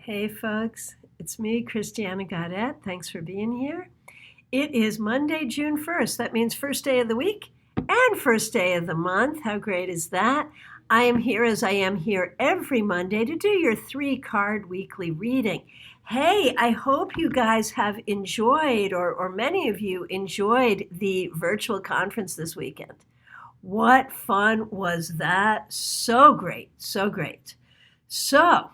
Hey folks, it's me, Christiana Gaudet. Thanks for being here. It is Monday, June 1st. That means first day of the week and first day of the month. How great is that? I am here as I am here every Monday to do your 3-card weekly reading. Hey, I hope you guys have enjoyed, or many of you enjoyed, the virtual conference this weekend. What fun was that? So great, so great. So,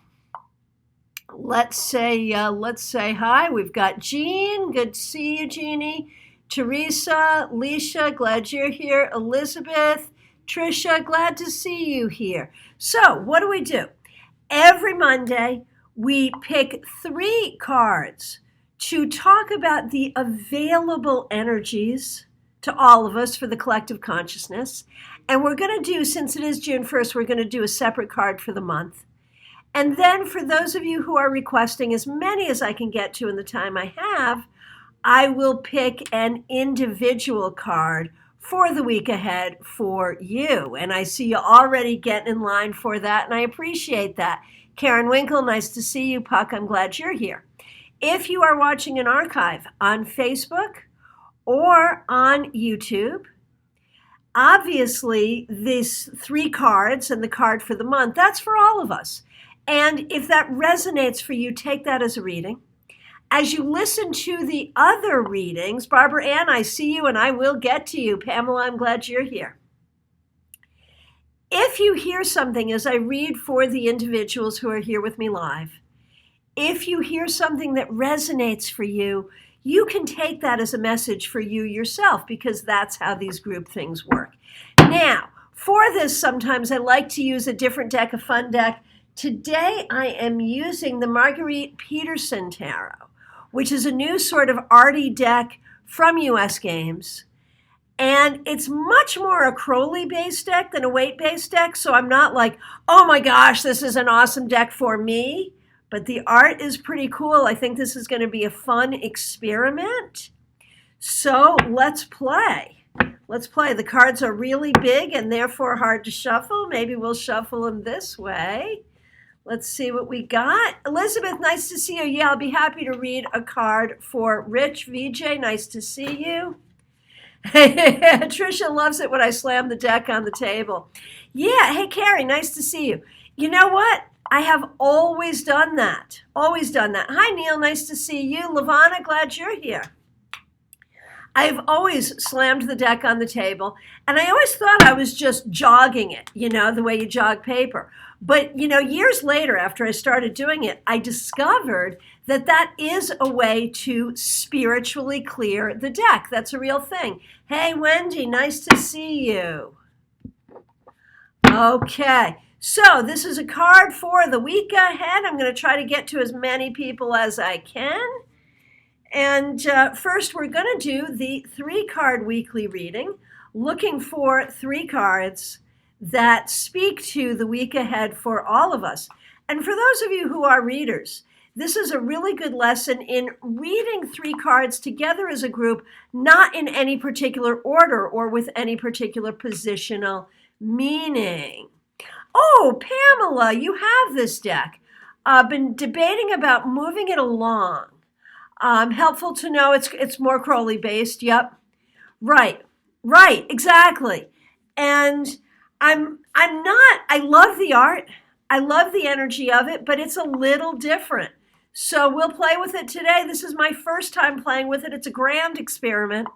let's say hi. We've got Jean. Good to see you, Jeannie. Teresa, Leisha, glad you're here. Elizabeth, Trisha, glad to see you here. So what do? Every Monday, we pick 3 cards to talk about the available energies to all of us for the collective consciousness. And we're going to do, since it is June 1st, we're going to do a separate card for the month. And then for those of you who are requesting as many as I can get to in the time I have, I will pick an individual card for the week ahead for you. And I see you already getting in line for that, and I appreciate that. Karen Winkle, nice to see you. Puck, I'm glad you're here. If you are watching an archive on Facebook or on YouTube, obviously these 3 cards and the card for the month, that's for all of us. And if that resonates for you, take that as a reading. As you listen to the other readings, Barbara Ann, I see you and I will get to you. Pamela, I'm glad you're here. If you hear something as I read for the individuals who are here with me live, if you hear something that resonates for you, you can take that as a message for you yourself, because that's how these group things work. Now, for this, sometimes I like to use a different deck, a fun deck. Today, I am using the Marguerite Peterson Tarot, which is a new sort of arty deck from US Games. And it's much more a Crowley-based deck than a weight-based deck, so I'm not like, oh my gosh, this is an awesome deck for me. But the art is pretty cool. I think this is going to be a fun experiment. So let's play. Let's play. The cards are really big and therefore hard to shuffle. Maybe we'll shuffle them this way. Let's see what we got. Elizabeth, nice to see you. Yeah, I'll be happy to read a card for Rich. VJ, nice to see you. Trisha loves it when I slam the deck on the table. Yeah, hey, Carrie, nice to see you. You know what? I have always done that. Always done that. Hi, Neil, nice to see you. Lavana, glad you're here. I've always slammed the deck on the table, and I always thought I was just jogging it, the way you jog paper. But, years later, after I started doing it, I discovered that that is a way to spiritually clear the deck. That's a real thing. Hey, Wendy, nice to see you. Okay, so this is a card for the week ahead. I'm going to try to get to as many people as I can. And first, we're going to do the 3-card weekly reading, looking for 3 cards that speak to the week ahead for all of us. And for those of you who are readers, this is a really good lesson in reading 3 cards together as a group, not in any particular order or with any particular positional meaning. Oh, Pamela, you have this deck. I've been debating about moving it along. Helpful to know it's more Crowley based. Yep. Right, exactly. And I love the art. I love the energy of it, but it's a little different. So we'll play with it today. This is my first time playing with it. It's a grand experiment.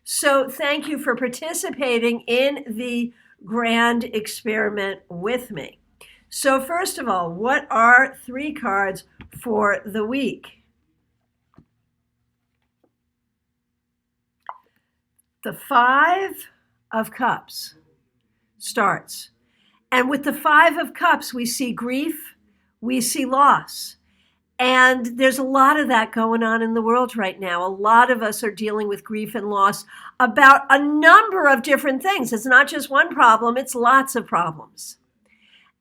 So thank you for participating in the grand experiment with me. So first of all, what are 3 cards for the week? The 5 of Cups starts. And with the 5 of Cups, we see grief, we see loss. And there's a lot of that going on in the world right now. A lot of us are dealing with grief and loss about a number of different things. It's not just one problem, it's lots of problems.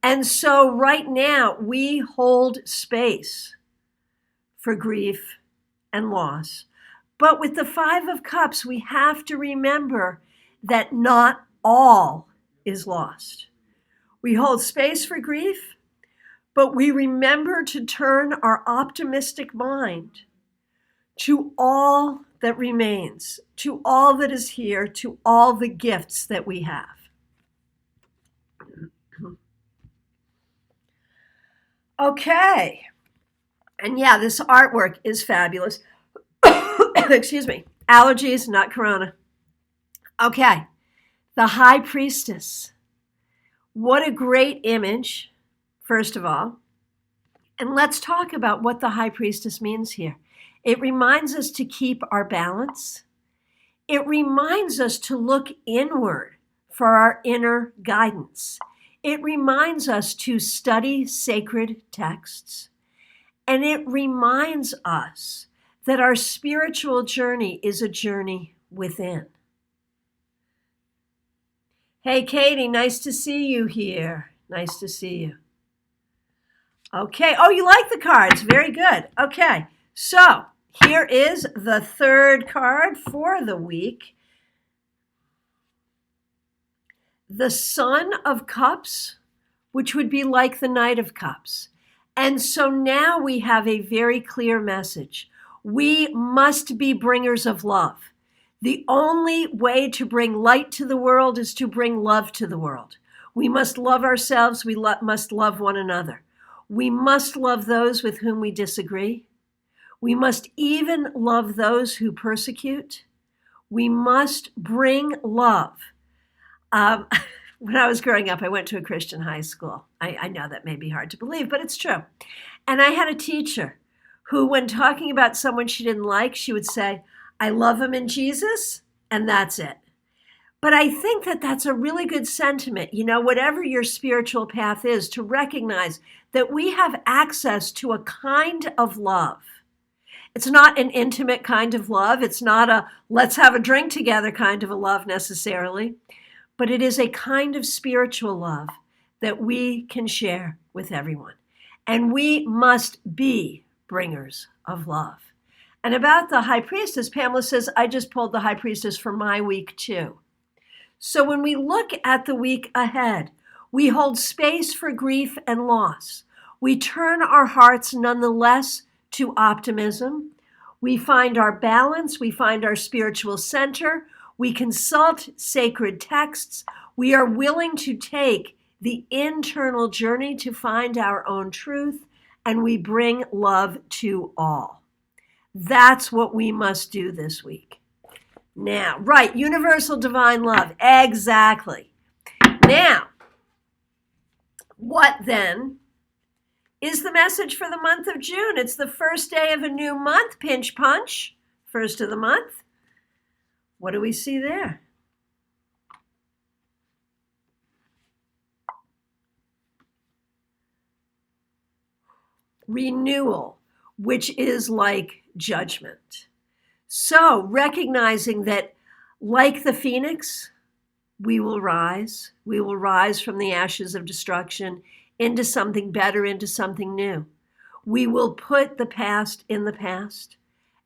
And so right now, we hold space for grief and loss. But with the 5 of Cups, we have to remember that not all is lost. We hold space for grief, but we remember to turn our optimistic mind to all that remains, to all that is here, to all the gifts that we have. Okay. And yeah, this artwork is fabulous. Excuse me. Allergies, not corona. Okay. The High Priestess. What a great image, first of all. And let's talk about what the High Priestess means here. It reminds us to keep our balance. It reminds us to look inward for our inner guidance. It reminds us to study sacred texts. And it reminds us that our spiritual journey is a journey within. Hey, Katie, nice to see you here. Nice to see you. Okay. Oh, you like the cards. Very good. Okay. So here is the third card for the week. The Son of Cups, which would be like the Knight of Cups. And so now we have a very clear message. We must be bringers of love. The only way to bring light to the world is to bring love to the world. We must love ourselves. We must love one another. We must love those with whom we disagree. We must even love those who persecute. We must bring love. When I was growing up, I went to a Christian high school. I know that may be hard to believe, but it's true. And I had a teacher who, when talking about someone she didn't like, she would say, I love him in Jesus, and that's it. But I think that that's a really good sentiment, whatever your spiritual path is, to recognize that we have access to a kind of love. It's not an intimate kind of love. It's not a let's have a drink together kind of a love necessarily. But it is a kind of spiritual love that we can share with everyone. And we must be bringers of love. And about the High Priestess, Pamela says, I just pulled the High Priestess for my week too. So when we look at the week ahead, we hold space for grief and loss. We turn our hearts nonetheless to optimism. We find our balance. We find our spiritual center. We consult sacred texts. We are willing to take the internal journey to find our own truth, and we bring love to all. That's what we must do this week. Now, right, universal divine love. Exactly. Now, what then is the message for the month of June? It's the first day of a new month. Pinch punch. First of the month. What do we see there? Renewal, which is like judgment. So recognizing that, like the phoenix, we will rise. We will rise from the ashes of destruction into something better, into something new. We will put the past in the past,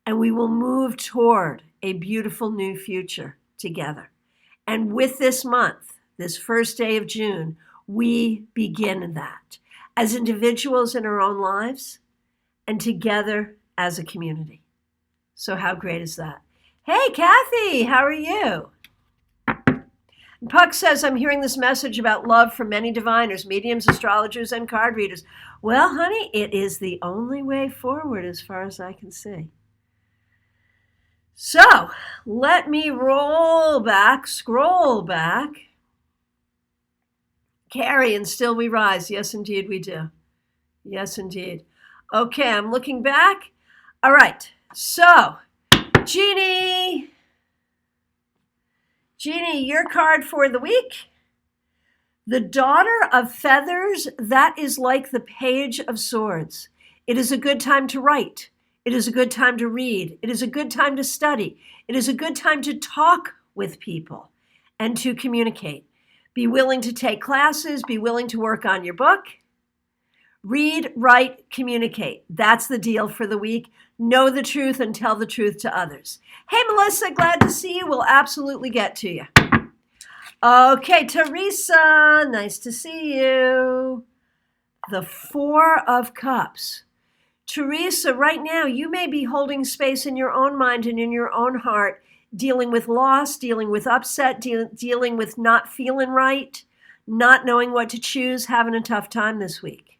and we will move toward a beautiful new future together. And with this month, this first day of June, we begin that as individuals in our own lives and together as a community. So how great is that? Hey, Kathy, how are you? Puck says, I'm hearing this message about love from many diviners, mediums, astrologers, and card readers. Well, honey, it is the only way forward as far as I can see. So let me scroll back. Carrie, and still we rise. Yes, indeed we do. Yes, indeed. Okay, I'm looking back. All right, so Jeannie, your card for the week. The Daughter of Feathers, that is like the Page of Swords. It is a good time to write. It is a good time to read. It is a good time to study. It is a good time to talk with people and to communicate. Be willing to take classes. Be willing to work on your book. Read, write, communicate. That's the deal for the week. Know the truth and tell the truth to others. Hey, Melissa, glad to see you. We'll absolutely get to you. Okay, Teresa, nice to see you. the Four of Cups. Teresa, right now, you may be holding space in your own mind and in your own heart, dealing with loss, dealing with upset, dealing with not feeling right, not knowing what to choose, having a tough time this week.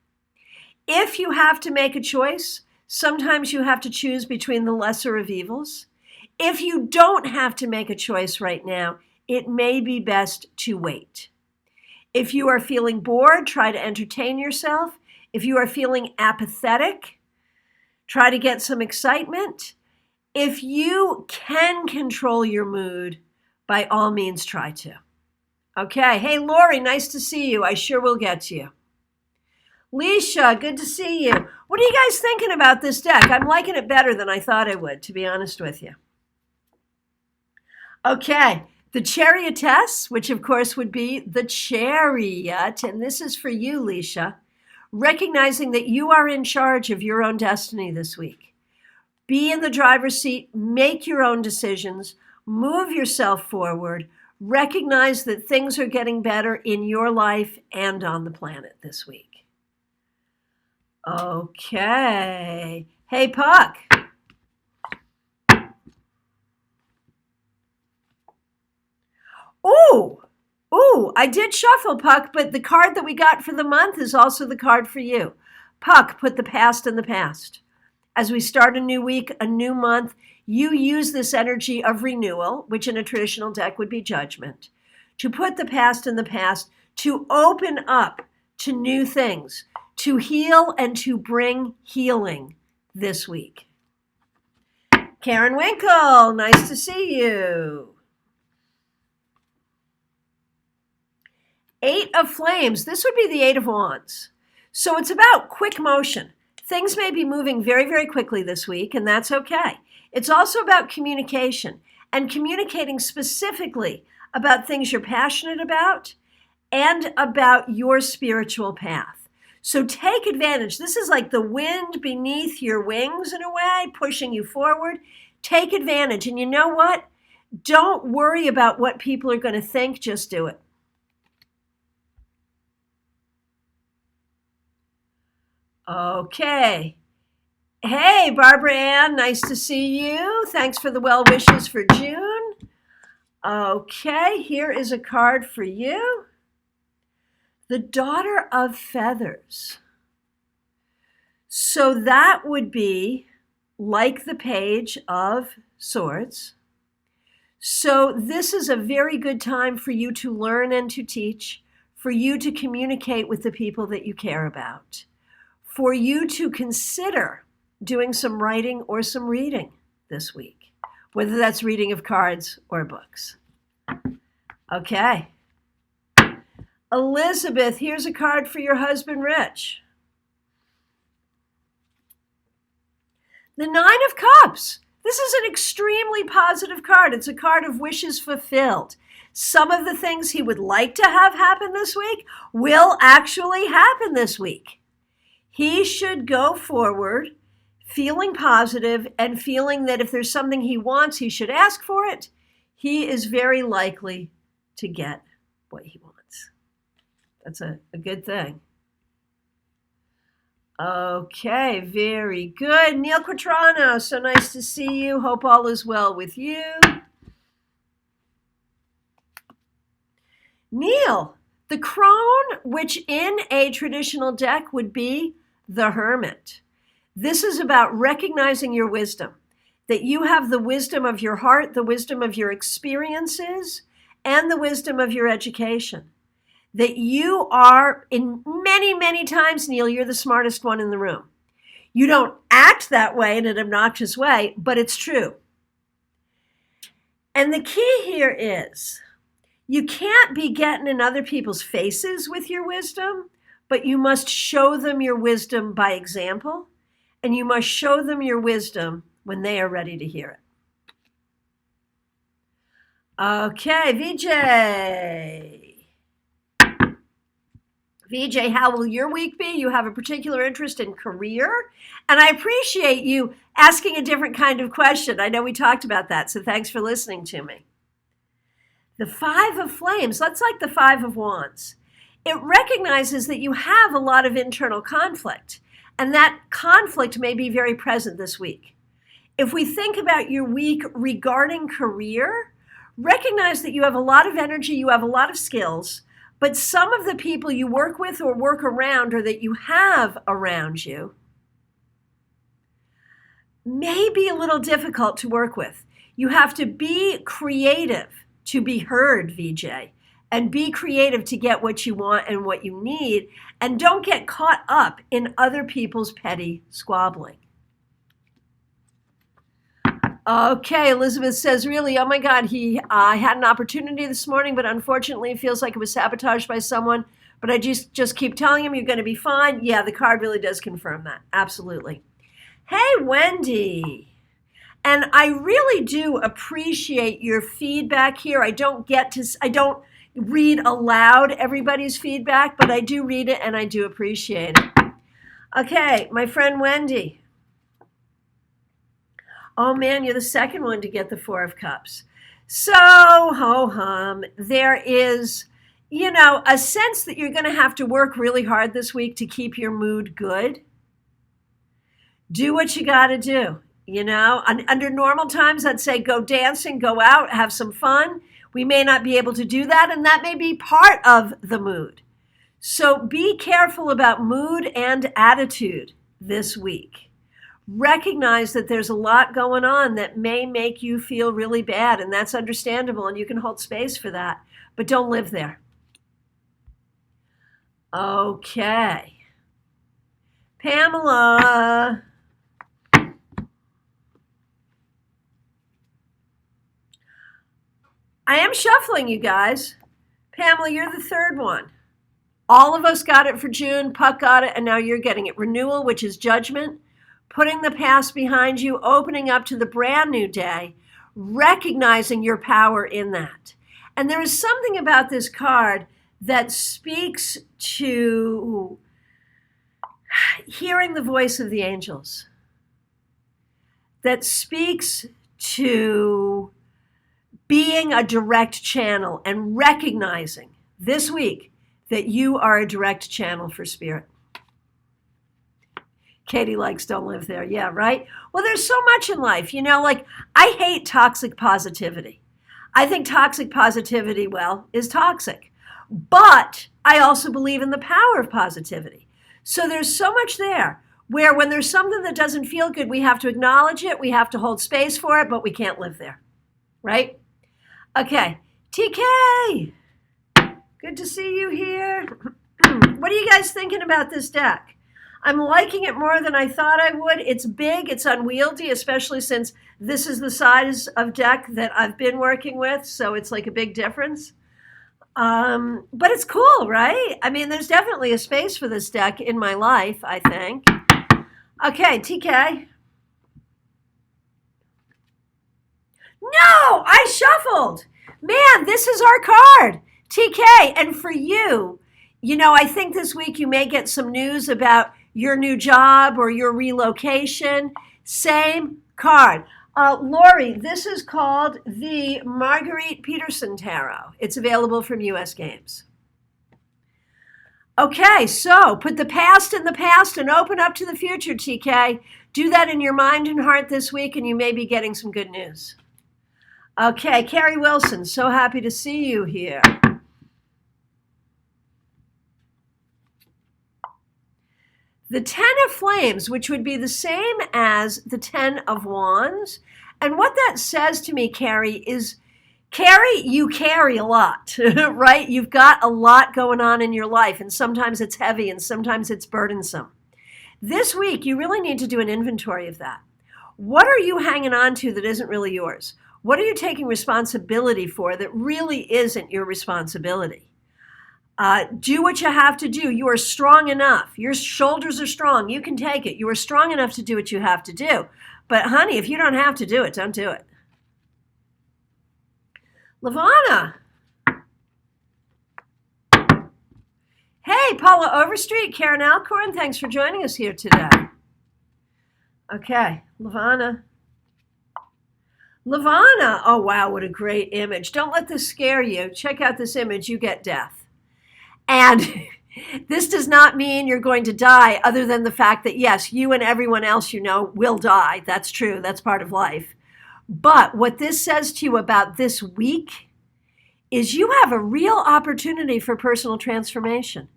If you have to make a choice, sometimes you have to choose between the lesser of evils. If you don't have to make a choice right now, it may be best to wait. If you are feeling bored, try to entertain yourself. If you are feeling apathetic, try to get some excitement. If you can control your mood, by all means, try to. Okay. Hey, Lori, nice to see you. I sure will get to you. Leisha, good to see you. What are you guys thinking about this deck? I'm liking it better than I thought I would, to be honest with you. Okay. The Chariotess, which of course would be the Chariot, and this is for you, Leisha, recognizing that you are in charge of your own destiny this week. Be in the driver's seat, make your own decisions, move yourself forward, recognize that things are getting better in your life and on the planet this week. Okay. Hey, Puck. Ooh, I did shuffle, Puck, but the card that we got for the month is also the card for you. Puck, put the past in the past. As we start a new week, a new month, you use this energy of renewal, which in a traditional deck would be judgment, to put the past in the past, to open up to new things, to heal and to bring healing this week. Karen Winkle, nice to see you. Eight of Flames. This would be the Eight of Wands. So it's about quick motion. Things may be moving very, very quickly this week, and that's okay. It's also about communication and communicating specifically about things you're passionate about and about your spiritual path. So take advantage. This is like the wind beneath your wings in a way, pushing you forward. Take advantage. And you know what? Don't worry about what people are going to think. Just do it. Okay. Hey, Barbara Ann, nice to see you. Thanks for the well wishes for June. Okay, here is a card for you. The Daughter of Feathers. So that would be like the Page of Swords. So this is a very good time for you to learn and to teach, for you to communicate with the people that you care about, for you to consider doing some writing or some reading this week, whether that's reading of cards or books. Okay. Elizabeth, here's a card for your husband, Rich. The Nine of Cups. This is an extremely positive card. It's a card of wishes fulfilled. Some of the things he would like to have happen this week will actually happen this week. He should go forward feeling positive and feeling that if there's something he wants, he should ask for it. He is very likely to get what he wants. That's a good thing. Okay, very good. Neil Quatrano, so nice to see you. Hope all is well with you. Neil, the crone, which in a traditional deck would be the Hermit. This is about recognizing your wisdom, that you have the wisdom of your heart, the wisdom of your experiences, and the wisdom of your education. That you are, in many, many times, Neil, you're the smartest one in the room. You don't act that way in an obnoxious way, but it's true. And the key here is you can't be getting in other people's faces with your wisdom, but you must show them your wisdom by example, and you must show them your wisdom when they are ready to hear it. Okay, VJ. VJ, how will your week be? You have a particular interest in career, and I appreciate you asking a different kind of question. I know we talked about that, so thanks for listening to me. The Five of Flames, that's like the Five of Wands. It recognizes that you have a lot of internal conflict, and that conflict may be very present this week. If we think about your week regarding career, recognize that you have a lot of energy, you have a lot of skills, but some of the people you work with or work around or that you have around you may be a little difficult to work with. You have to be creative to be heard, VJ, and be creative to get what you want and what you need, and don't get caught up in other people's petty squabbling. Okay, Elizabeth says, really, oh my God, I had an opportunity this morning, but unfortunately it feels like it was sabotaged by someone, but I just keep telling him you're going to be fine. Yeah, the card really does confirm that. Absolutely. Hey, Wendy. And I really do appreciate your feedback here. I don't read aloud everybody's feedback, but I do read it and I do appreciate it. Okay, my friend Wendy. Oh man, you're the second one to get the Four of Cups. So, ho-hum, there is, a sense that you're going to have to work really hard this week to keep your mood good. Do what you got to do. Under normal times, I'd say go dancing, go out, have some fun. We may not be able to do that, and that may be part of the mood. So be careful about mood and attitude this week. Recognize that there's a lot going on that may make you feel really bad, and that's understandable, and you can hold space for that, but don't live there. Okay. Pamela. I am shuffling, you guys. Pamela, you're the third one. All of us got it for June. Puck got it, and now you're getting it. Renewal, which is judgment. Putting the past behind you, opening up to the brand new day, recognizing your power in that. And there is something about this card that speaks to hearing the voice of the angels, that speaks to being a direct channel and recognizing this week that you are a direct channel for spirit. Katie likes don't live there. Yeah, right? Well, there's so much in life. I hate toxic positivity. I think toxic positivity, is toxic. But I also believe in the power of positivity. So there's so much there where when there's something that doesn't feel good, we have to acknowledge it. We have to hold space for it, but we can't live there. Right? Okay. TK. Good to see you here. What are you guys thinking about this deck? I'm liking it more than I thought I would. It's big, it's unwieldy, especially since this is the size of deck that I've been working with, so it's like a big difference. But it's cool, right? I mean, there's definitely a space for this deck in my life, I think. Okay, TK. No, I shuffled. Man, this is our card, TK. And for you, I think this week you may get some news about your new job or your relocation. Same card. Lori, this is called the Marguerite Peterson Tarot. It's available from US Games. Okay, so put the past in the past and open up to the future, TK. Do that in your mind and heart this week, and you may be getting some good news. Okay, Carrie Wilson, so happy to see you here. The Ten of Flames, which would be the same as the Ten of Wands. And what that says to me, Carrie, is, Carrie, you carry a lot, right? You've got a lot going on in your life, and sometimes it's heavy and sometimes it's burdensome. This week, you really need to do an inventory of that. What are you hanging on to that isn't really yours? What are you taking responsibility for that really isn't your responsibility? Do what you have to do. You are strong enough. Your shoulders are strong. You can take it. You are strong enough to do what you have to do. But honey, if you don't have to do it, don't do it. Lavana. Hey, Paula Overstreet, Karen Alcorn, thanks for joining us here today. Okay, Lavana. Lavana, oh wow, what a great image. Don't let this scare you. Check out this image, you get death. And this does not mean you're going to die, other than the fact that, yes, you and everyone else you know will die. That's true. That's part of life. But what this says to you about this week is you have a real opportunity for personal transformation.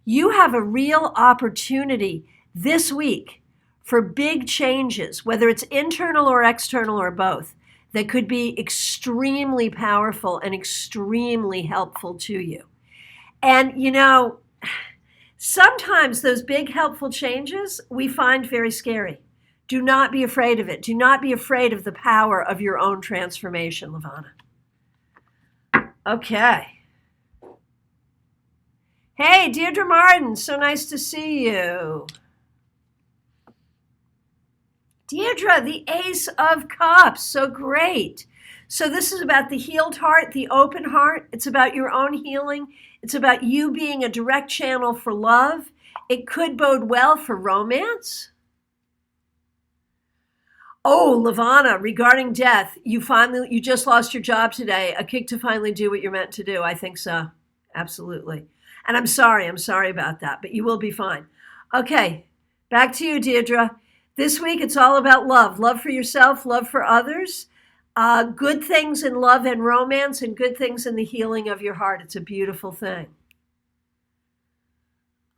You have a real opportunity this week for big changes, whether it's internal or external or both, that could be extremely powerful and extremely helpful to you. And, sometimes those big helpful changes we find very scary. Do not be afraid of it. Do not be afraid of the power of your own transformation, Lavana. Okay. Hey, Deirdre Martin, so nice to see you. Deirdre, the Ace of Cups, so great. So this is about the healed heart, the open heart. It's about your own healing. It's about you being a direct channel for love. It could bode well for romance. Oh, Lavana, regarding death, you just lost your job today. A kick to finally do what you're meant to do. I think so. Absolutely. And I'm sorry about that, but you will be fine. Okay, back to you, Deirdre. This week, it's all about love. Love for yourself, love for others. Good things in love and romance, and good things in the healing of your heart. It's a beautiful thing.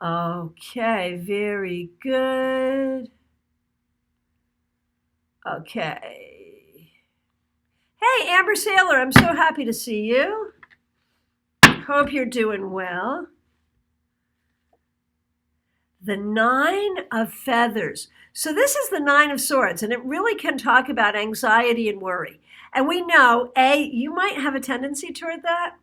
Okay, very good. Okay. Hey, Amber Sailor, I'm so happy to see you. Hope you're doing well. The Nine of Feathers. So this is the Nine of Swords, and it really can talk about anxiety and worry. And we know, you might have a tendency toward that.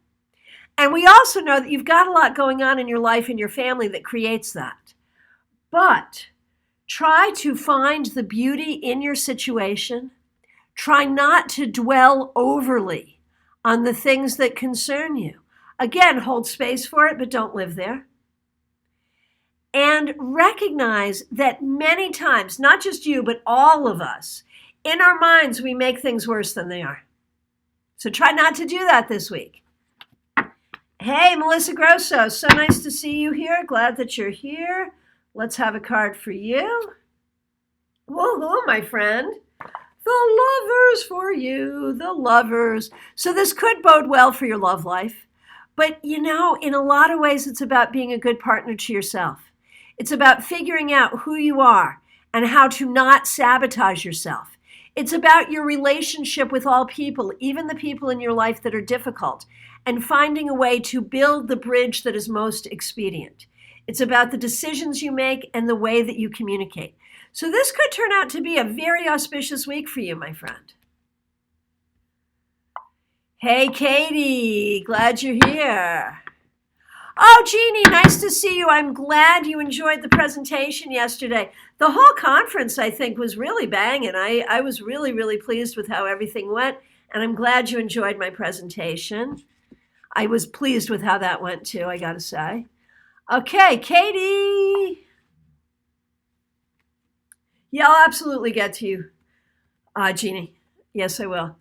And we also know that you've got a lot going on in your life and your family that creates that. But try to find the beauty in your situation. Try not to dwell overly on the things that concern you. Again, hold space for it, but don't live there. And recognize that many times, not just you, but all of us, in our minds, we make things worse than they are. So try not to do that this week. Hey, Melissa Grosso, so nice to see you here. Glad that you're here. Let's have a card for you. Woohoo, my friend. The lovers for you, the lovers. So this could bode well for your love life. But, in a lot of ways, it's about being a good partner to yourself. It's about figuring out who you are and how to not sabotage yourself. It's about your relationship with all people, even the people in your life that are difficult, and finding a way to build the bridge that is most expedient. It's about the decisions you make and the way that you communicate. So this could turn out to be a very auspicious week for you, my friend. Hey, Katie, glad you're here. Oh, Jeannie, nice to see you. I'm glad you enjoyed the presentation yesterday. The whole conference, I think, was really banging. I was really, really pleased with how everything went, and I'm glad you enjoyed my presentation. I was pleased with how that went, too, I got to say. Okay, Katie. Yeah, I'll absolutely get to you, Jeannie. Yes, I will.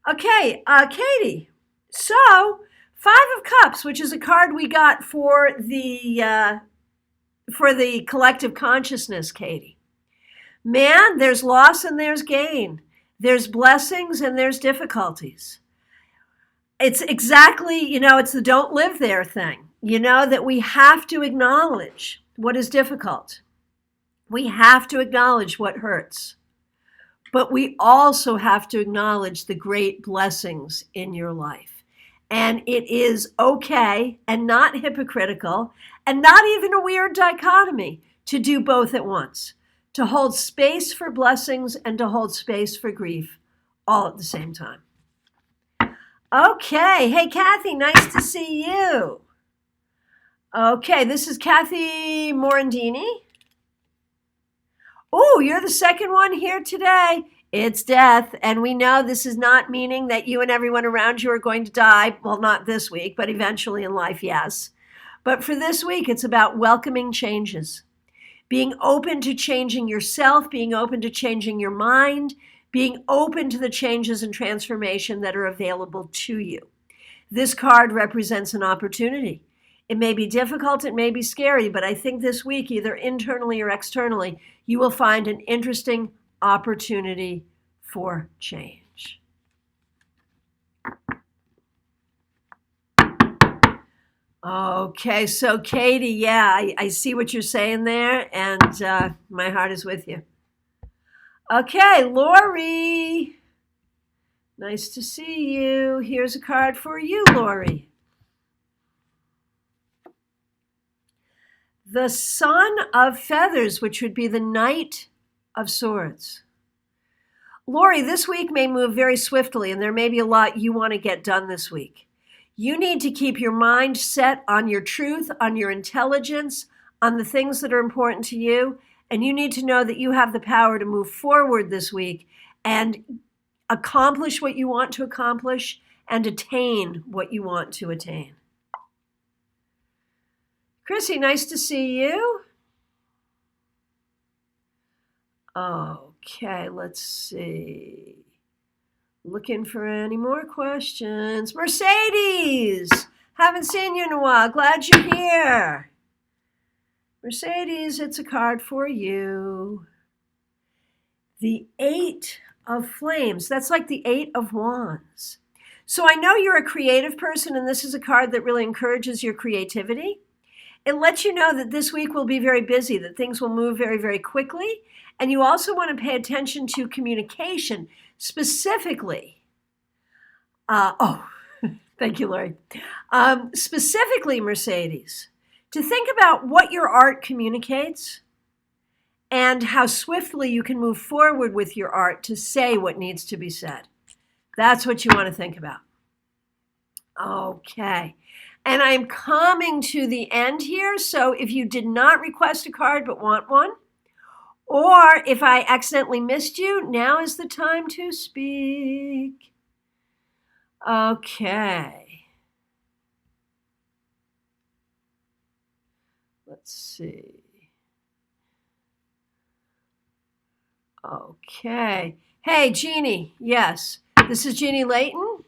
Okay, Katie. So, Five of Cups, which is a card we got for the collective consciousness, Katie. Man, there's loss and there's gain. There's blessings and there's difficulties. It's exactly, it's the don't live there thing. That we have to acknowledge what is difficult. We have to acknowledge what hurts. But we also have to acknowledge the great blessings in your life. And it is okay and not hypocritical and not even a weird dichotomy to do both at once, to hold space for blessings and to hold space for grief all at the same time. Okay. Hey, Kathy, nice to see you. Okay, this is Kathy Morandini. Oh, you're the second one here today. It's death, and we know this is not meaning that you and everyone around you are going to die. Well, not this week, but eventually in life, yes. But for this week, it's about welcoming changes. Being open to changing yourself, being open to changing your mind, being open to the changes and transformation that are available to you. This card represents an opportunity. It may be difficult, it may be scary, but I think this week, either internally or externally, you will find an interesting opportunity for change. Okay, so Katie, yeah, I see what you're saying there, and my heart is with you. Okay, Lori, nice to see you. Here's a card for you, Lori. The Son of Feathers, which would be the Knight of Swords. Lori, this week may move very swiftly, and there may be a lot you want to get done this week. You need to keep your mind set on your truth, on your intelligence, on the things that are important to you, and you need to know that you have the power to move forward this week and accomplish what you want to accomplish and attain what you want to attain. Chrissy, nice to see you. Okay, let's see. Looking for any more questions. Mercedes, haven't seen you in a while. Glad you're here. Mercedes, it's a card for you. The Eight of Flames. That's like the Eight of Wands. So I know you're a creative person, and this is a card that really encourages your creativity. It lets you know that this week will be very busy, that things will move very, very quickly. And you also want to pay attention to communication, specifically. Thank you, Lori. Specifically, Mercedes, to think about what your art communicates and how swiftly you can move forward with your art to say what needs to be said. That's what you want to think about. Okay. And I'm coming to the end here, so if you did not request a card but want one, or if I accidentally missed you, now is the time to speak. Okay. Let's see. Okay. Hey, Jeannie. Yes. This is Jeannie Layton.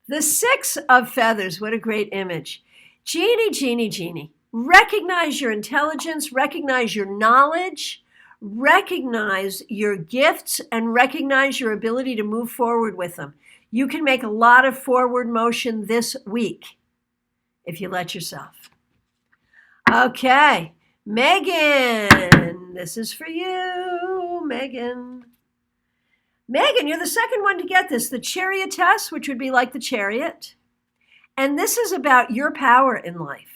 The Six of Feathers. What a great image. Jeannie, Jeannie, Jeannie. Recognize your intelligence, recognize your knowledge, recognize your gifts, and recognize your ability to move forward with them. You can make a lot of forward motion this week if you let yourself. Okay, Megan, this is for you, Megan. Megan, you're the second one to get this, the Chariotess, which would be like the chariot. And this is about your power in life.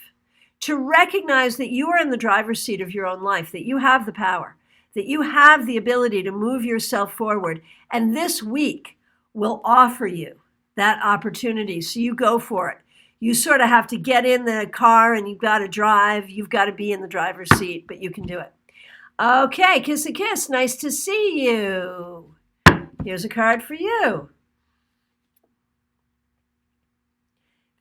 To recognize that you are in the driver's seat of your own life, that you have the power, that you have the ability to move yourself forward. And this week will offer you that opportunity. So you go for it. You sort of have to get in the car and you've got to drive. You've got to be in the driver's seat, but you can do it. Okay, kiss a kiss. Nice to see you. Here's a card for you.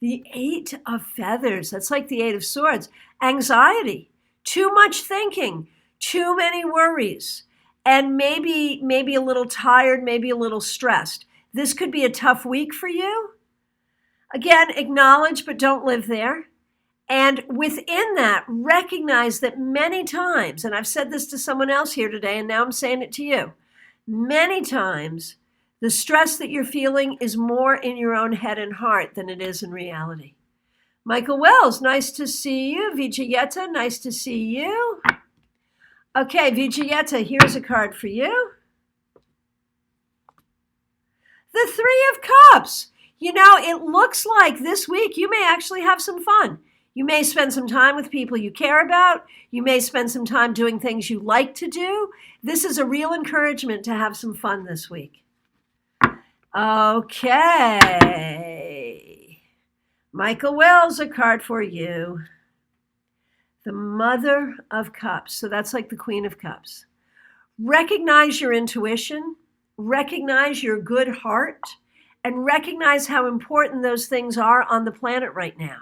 The Eight of Feathers. That's like the Eight of Swords. Anxiety, too much thinking, too many worries, and maybe a little tired, maybe a little stressed. This could be a tough week for you. Again, acknowledge, but don't live there. And within that, recognize that many times, and I've said this to someone else here today, and now I'm saying it to you, many times, the stress that you're feeling is more in your own head and heart than it is in reality. Michael Wells, nice to see you. Vijayeta, nice to see you. Okay, Vijayeta, here's a card for you. The Three of Cups. You know, it looks like this week you may actually have some fun. You may spend some time with people you care about. You may spend some time doing things you like to do. This is a real encouragement to have some fun this week. Okay. Michael Wells, a card for you. The Mother of Cups. So that's like the Queen of Cups. Recognize your intuition. Recognize your good heart. And recognize how important those things are on the planet right now.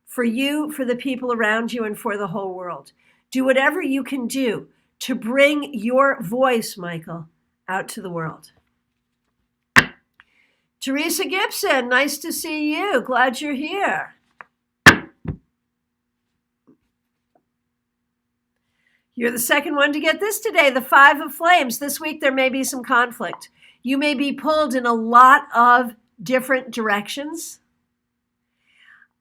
For you, for the people around you, and for the whole world. Do whatever you can do to bring your voice, Michael, out to the world. Teresa Gibson, nice to see you. Glad you're here. You're the second one to get this today, the Five of Flames. This week there may be some conflict. You may be pulled in a lot of different directions.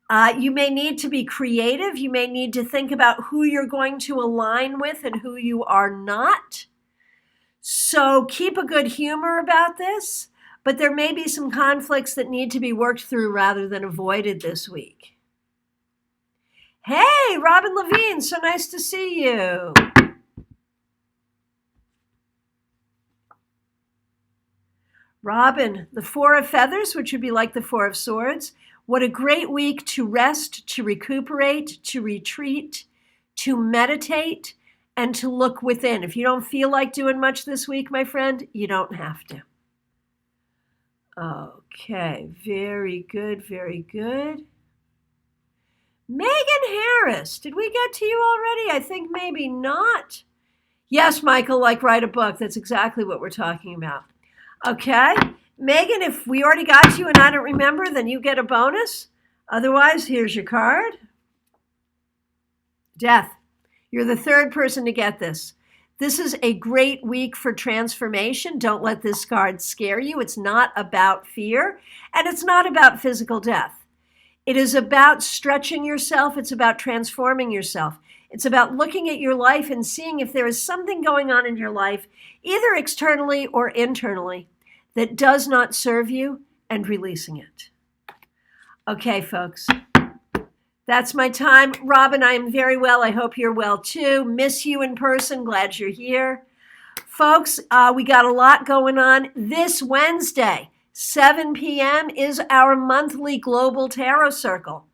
You may need to be creative. You may need to think about who you're going to align with and who you are not. So keep a good humor about this, but there may be some conflicts that need to be worked through rather than avoided this week. Hey, Robin Levine, so nice to see you. Robin, the Four of Feathers, which would be like the Four of Swords. What a great week to rest, to recuperate, to retreat, to meditate, and to look within. If you don't feel like doing much this week, my friend, you don't have to. Okay, very good, very good. Megan Harris, did we get to you already? I think maybe not. Yes, Michael, like write a book. That's exactly what we're talking about. Okay, Megan, if we already got to you and I don't remember, then you get a bonus. Otherwise, here's your card. Death. You're the third person to get this. This is a great week for transformation. Don't let this card scare you. It's not about fear, and it's not about physical death. It is about stretching yourself. It's about transforming yourself. It's about looking at your life and seeing if there is something going on in your life, either externally or internally, that does not serve you and releasing it. Okay, folks. That's my time. Robin, I am very well. I hope you're well too. Miss you in person. Glad you're here. Folks, we got a lot going on. This Wednesday, 7 p.m. is our monthly Global Tarot Circle.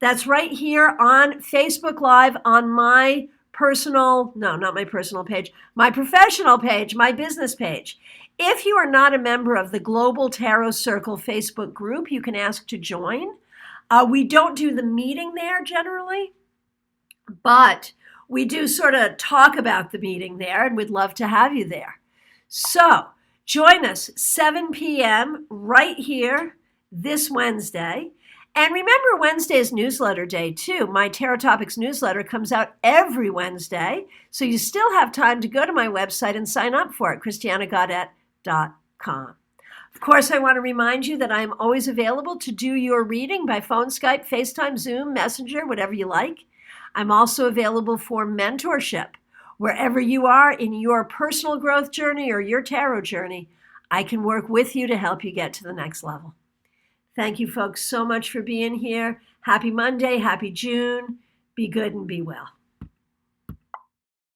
That's right here on Facebook Live on my personal, no, not my personal page, my professional page, my business page. If you are not a member of the Global Tarot Circle Facebook group, you can ask to join. We don't do the meeting there generally, but we do sort of talk about the meeting there, and we'd love to have you there. So join us 7 p.m. right here this Wednesday. And remember, Wednesday is newsletter day too. My Tarot Topics newsletter comes out every Wednesday, so you still have time to go to my website and sign up for it, ChristianaGaudet.com. Of course, I want to remind you that I am always available to do your reading by phone, Skype, FaceTime, Zoom, Messenger, whatever you like. I'm also available for mentorship. Wherever you are in your personal growth journey or your tarot journey, I can work with you to help you get to the next level. Thank you, folks, so much for being here. Happy Monday, happy June. Be good and be well.